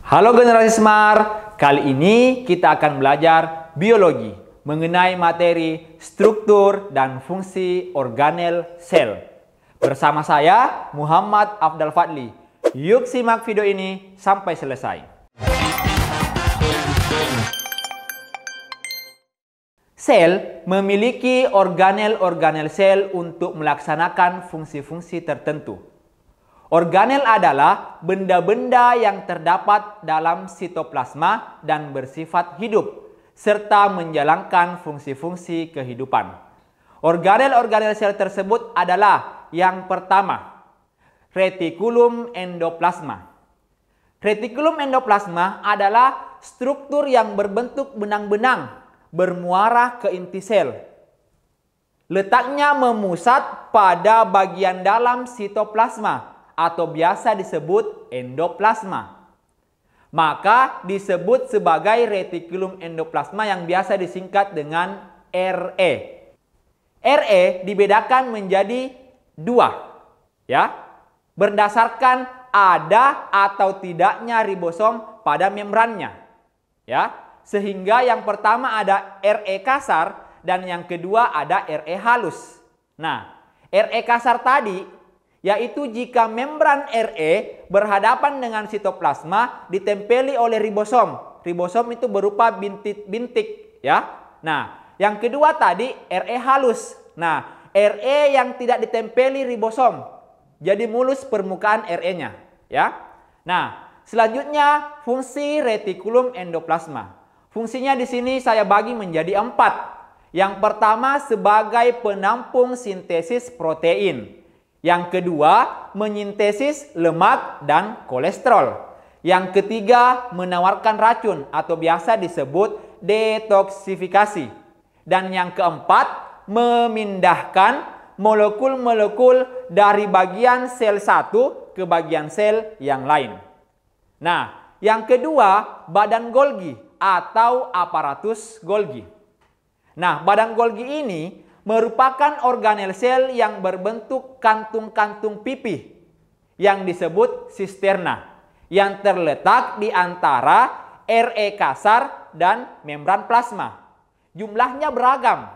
Halo generasi Smart, kali ini kita akan belajar biologi mengenai materi struktur dan fungsi organel sel. Bersama saya Muhammad Afdal Fadli. Yuk simak video ini sampai selesai. Sel memiliki organel-organel sel untuk melaksanakan fungsi-fungsi tertentu. Organel adalah benda-benda yang terdapat dalam sitoplasma dan bersifat hidup, serta menjalankan fungsi-fungsi kehidupan. Organel-organel sel tersebut adalah yang pertama, retikulum endoplasma. Retikulum endoplasma adalah struktur yang berbentuk benang-benang bermuara ke inti sel. Letaknya memusat pada bagian dalam sitoplasma atau biasa disebut endoplasma. Maka disebut sebagai retikulum endoplasma yang biasa disingkat dengan RE. RE dibedakan menjadi dua, ya, berdasarkan ada atau tidaknya ribosom pada membrannya, ya. Sehingga yang pertama ada RE kasar dan yang kedua ada RE halus. Nah, RE kasar tadi yaitu jika membran RE berhadapan dengan sitoplasma ditempeli oleh ribosom. Ribosom itu berupa bintik-bintik, ya. Nah, yang kedua tadi RE halus. Nah, RE yang tidak ditempeli ribosom. Jadi mulus permukaan RE-nya, ya. Nah, selanjutnya fungsi retikulum endoplasma. Fungsinya di sini saya bagi menjadi 4. Yang pertama sebagai penampung sintesis protein. Yang kedua, menyintesis lemak dan kolesterol. Yang ketiga, menawarkan racun atau biasa disebut detoksifikasi. Dan yang keempat, memindahkan molekul-molekul dari bagian sel satu ke bagian sel yang lain. Nah, yang kedua, badan Golgi atau aparatus Golgi. Nah, badan Golgi ini merupakan organel sel yang berbentuk kantung-kantung pipih yang disebut sisterna yang terletak di antara RE kasar dan membran plasma. Jumlahnya beragam,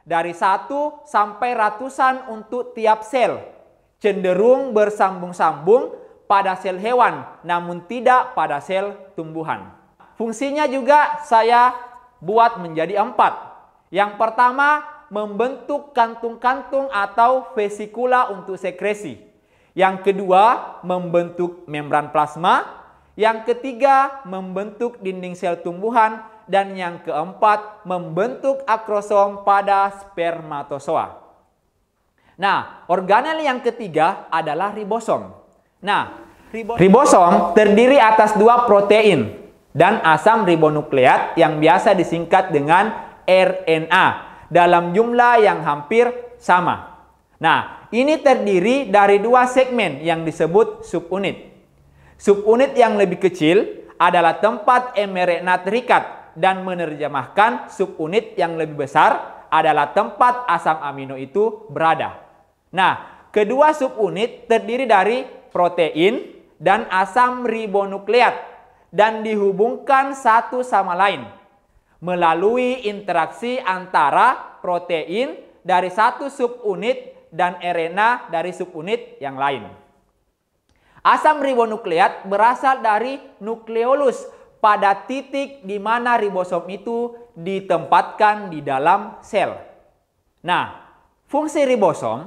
dari 1 sampai ratusan untuk tiap sel, cenderung bersambung-sambung pada sel hewan namun tidak pada sel tumbuhan. Fungsinya juga saya buat menjadi 4. Yang pertama, membentuk kantung-kantung atau vesikula untuk sekresi. Yang kedua, membentuk membran plasma. Yang ketiga, membentuk dinding sel tumbuhan. Dan yang keempat, membentuk akrosom pada spermatozoa. Nah, organel yang ketiga adalah ribosom. Nah, ribosom terdiri atas 2 protein dan asam ribonukleat yang biasa disingkat dengan RNA. Dalam jumlah yang hampir sama. Nah, ini terdiri dari 2 segmen yang disebut subunit. Subunit yang lebih kecil adalah tempat mRNA terikat dan menerjemahkan subunit yang lebih besar adalah tempat asam amino itu berada. Nah, kedua subunit terdiri dari protein dan asam ribonukleat dan dihubungkan satu sama lain melalui interaksi antara protein dari satu subunit dan RNA dari subunit yang lain. Asam ribonukleat berasal dari nukleolus pada titik di mana ribosom itu ditempatkan di dalam sel. Nah, fungsi ribosom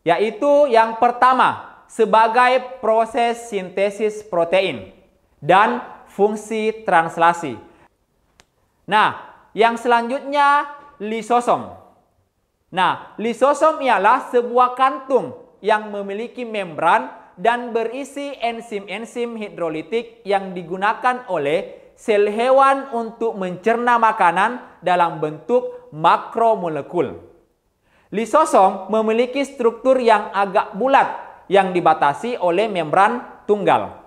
yaitu yang pertama sebagai proses sintesis protein dan fungsi translasi. Nah, yang selanjutnya lisosom. Nah, lisosom ialah sebuah kantung yang memiliki membran dan berisi enzim-enzim hidrolitik yang digunakan oleh sel hewan untuk mencerna makanan dalam bentuk makromolekul. Lisosom memiliki struktur yang agak bulat yang dibatasi oleh membran tunggal.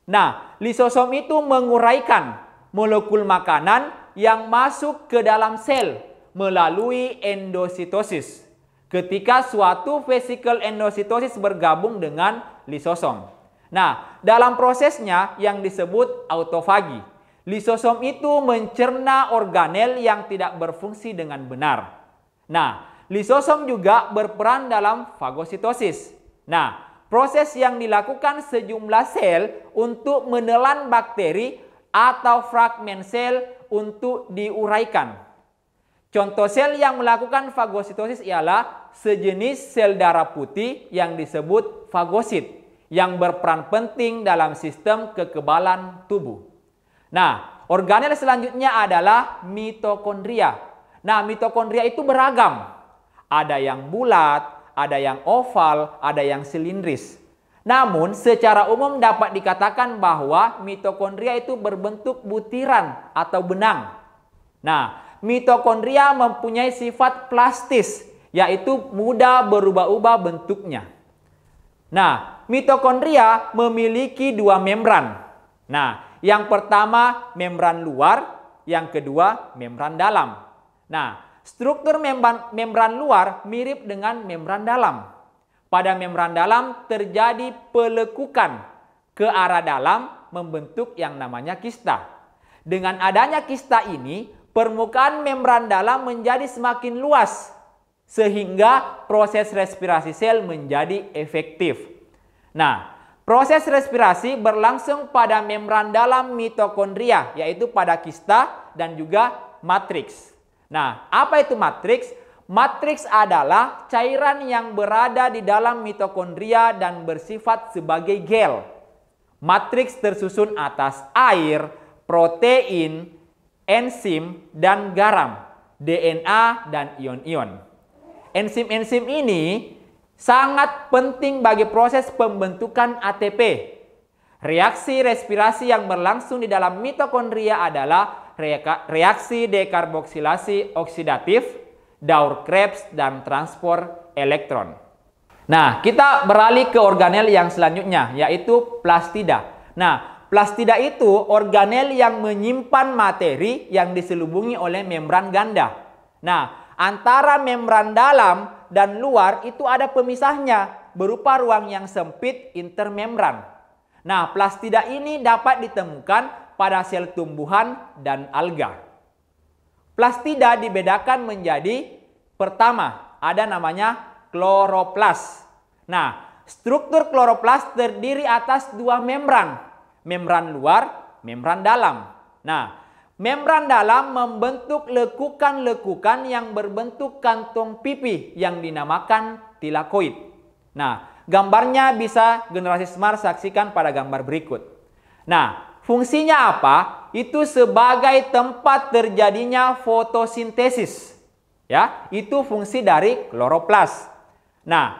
Nah, lisosom itu menguraikan molekul makanan yang masuk ke dalam sel melalui endositosis. Ketika suatu vesikel endositosis bergabung dengan lisosom. Nah, dalam prosesnya yang disebut autofagi, lisosom itu mencerna organel yang tidak berfungsi dengan benar. Nah, lisosom juga berperan dalam fagositosis. Nah, proses yang dilakukan sejumlah sel untuk menelan bakteri atau fragmen sel untuk diuraikan. Contoh sel yang melakukan fagositosis ialah sejenis sel darah putih yang disebut fagosit yang berperan penting dalam sistem kekebalan tubuh. Nah, organel selanjutnya adalah mitokondria. Nah, mitokondria itu beragam. Ada yang bulat, ada yang oval, ada yang silindris. Namun, secara umum dapat dikatakan bahwa mitokondria itu berbentuk butiran atau benang. Nah, mitokondria mempunyai sifat plastis, yaitu mudah berubah-ubah bentuknya. Nah, mitokondria memiliki dua membran. Nah, yang pertama membran luar, yang kedua membran dalam. Nah, struktur membran luar mirip dengan membran dalam. Pada membran dalam terjadi pelekukan ke arah dalam membentuk yang namanya kista. Dengan adanya kista ini, permukaan membran dalam menjadi semakin luas, sehingga proses respirasi sel menjadi efektif. Nah, proses respirasi berlangsung pada membran dalam mitokondria, yaitu pada kista dan juga matriks. Nah, apa itu matriks? Matriks adalah cairan yang berada di dalam mitokondria dan bersifat sebagai gel. Matriks tersusun atas air, protein, enzim, dan garam, DNA, dan ion-ion. Enzim-enzim ini sangat penting bagi proses pembentukan ATP. Reaksi respirasi yang berlangsung di dalam mitokondria adalah reaksi dekarboksilasi oksidatif, Daur-Krebs, dan transport elektron. Nah, kita beralih ke organel yang selanjutnya, yaitu plastida. Nah, plastida itu organel yang menyimpan materi yang diselubungi oleh membran ganda. Nah, antara membran dalam dan luar itu ada pemisahnya berupa ruang yang sempit intermembran. Nah, plastida ini dapat ditemukan pada sel tumbuhan dan alga. Plastida dibedakan menjadi, pertama, ada namanya kloroplas. Nah, struktur kloroplas terdiri atas dua membran. Membran luar, membran dalam. Nah, membran dalam membentuk lekukan-lekukan yang berbentuk kantong pipi yang dinamakan tilakoid. Nah, gambarnya bisa generasi Smart saksikan pada gambar berikut. Nah, fungsinya apa? Itu sebagai tempat terjadinya fotosintesis. Ya, itu fungsi dari kloroplas. Nah,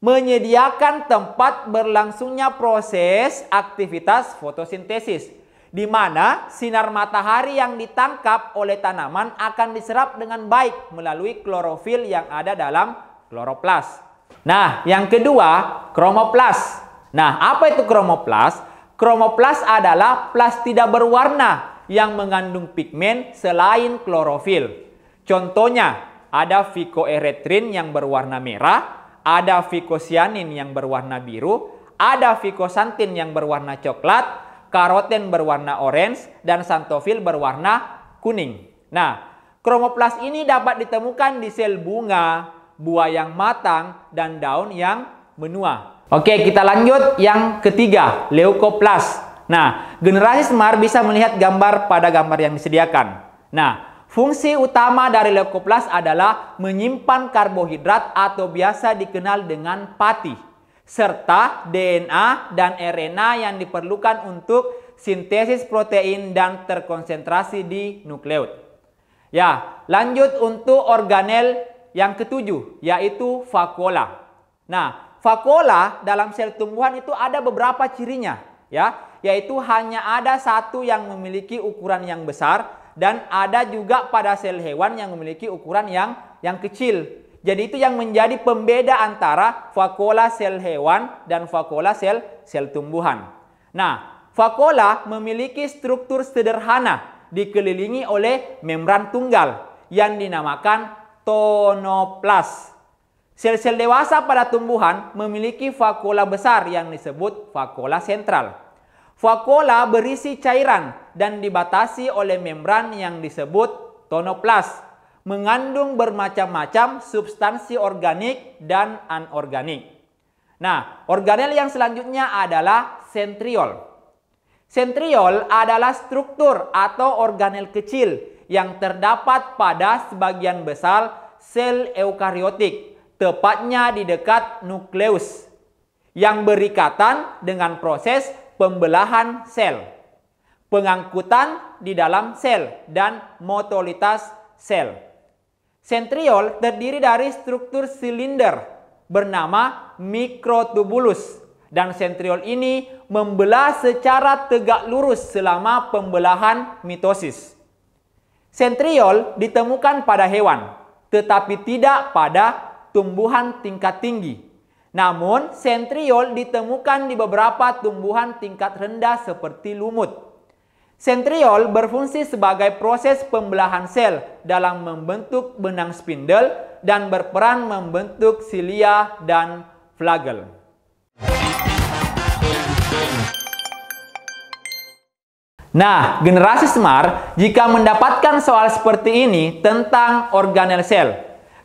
menyediakan tempat berlangsungnya proses aktivitas fotosintesis, di mana sinar matahari yang ditangkap oleh tanaman akan diserap dengan baik melalui klorofil yang ada dalam kloroplas. Nah, yang kedua, kromoplas. Nah, apa itu kromoplas? Kromoplas adalah plastida berwarna yang mengandung pigmen selain klorofil. Contohnya, ada phycoerythrin yang berwarna merah, ada phycocyanin yang berwarna biru, ada phycocyantin yang berwarna coklat, karoten berwarna orange, dan xanthofil berwarna kuning. Nah, kromoplas ini dapat ditemukan di sel bunga, buah yang matang, dan daun yang menua. Oke, kita lanjut yang ketiga, leukoplas. Nah, generasi Smart bisa melihat gambar pada gambar yang disediakan. Nah, fungsi utama dari leukoplas adalah menyimpan karbohidrat atau biasa dikenal dengan pati, serta DNA dan RNA yang diperlukan untuk sintesis protein dan terkonsentrasi di nukleus. Ya, lanjut untuk organel yang ketujuh, yaitu vakuola. Nah, vakuola dalam sel tumbuhan itu ada beberapa cirinya, ya. yaitu hanya ada satu yang memiliki ukuran yang besar dan ada juga pada sel hewan yang memiliki ukuran yang kecil. Jadi itu yang menjadi pembeda antara vakuola sel hewan dan vakuola sel tumbuhan. Nah, vakuola memiliki struktur sederhana dikelilingi oleh membran tunggal yang dinamakan tonoplas. Sel-sel dewasa pada tumbuhan memiliki vakuola besar yang disebut vakuola sentral. Vakuola berisi cairan dan dibatasi oleh membran yang disebut tonoplas, mengandung bermacam-macam substansi organik dan anorganik. Nah, organel yang selanjutnya adalah sentriol. Sentriol adalah struktur atau organel kecil yang terdapat pada sebagian besar sel eukariotik, tepatnya di dekat nukleus, yang berikatan dengan proses pembelahan sel, pengangkutan di dalam sel, dan motolitas sel. Sentriol terdiri dari struktur silinder bernama mikrotubulus, dan sentriol ini membelah secara tegak lurus selama pembelahan mitosis. Sentriol ditemukan pada hewan, tetapi tidak pada tumbuhan tingkat tinggi. Namun, sentriol ditemukan di beberapa tumbuhan tingkat rendah seperti lumut. Sentriol berfungsi sebagai proses pembelahan sel dalam membentuk benang spindel dan berperan membentuk silia dan flagel. Nah, generasi Smart jika mendapatkan soal seperti ini tentang organel sel,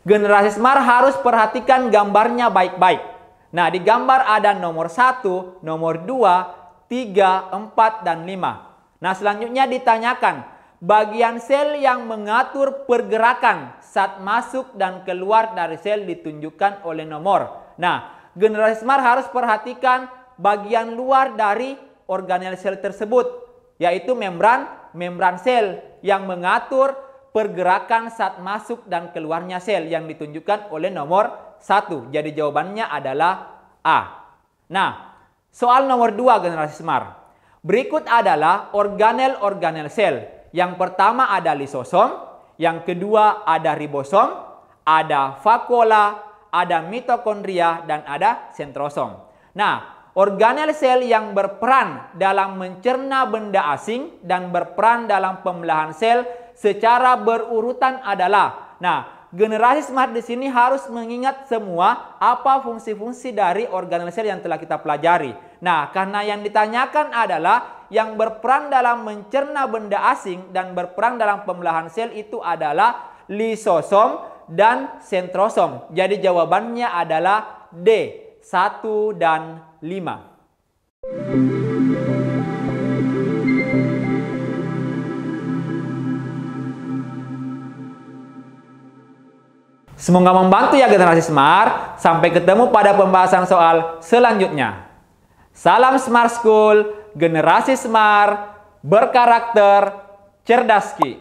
generasi Smart harus perhatikan gambarnya baik-baik. Nah, di gambar ada nomor 1, nomor 2, 3, 4, dan 5. Nah, selanjutnya ditanyakan bagian sel yang mengatur pergerakan saat masuk dan keluar dari sel ditunjukkan oleh nomor. Nah, generasi Smart harus perhatikan bagian luar dari organel sel tersebut, yaitu membran sel yang mengatur pergerakan saat masuk dan keluarnya sel yang ditunjukkan oleh nomor 1. Jadi jawabannya adalah A. Nah, soal nomor 2 generasi Smart. Berikut adalah organel-organel sel. Yang pertama ada lisosom, yang kedua ada ribosom, ada vakuola, ada mitokondria, dan ada sentrosom. Nah, organel sel yang berperan dalam mencerna benda asing dan berperan dalam pembelahan sel secara berurutan adalah, nah, generasi Smart di sini harus mengingat semua apa fungsi-fungsi dari organel sel yang telah kita pelajari. Nah, karena yang ditanyakan adalah yang berperan dalam mencerna benda asing dan berperan dalam pembelahan sel itu adalah lisosom dan sentrosom. Jadi jawabannya adalah D, 1 dan 5. Semoga membantu ya generasi Smart. Sampai ketemu pada pembahasan soal selanjutnya. Salam Smart School, generasi Smart, berkarakter, cerdas Ki.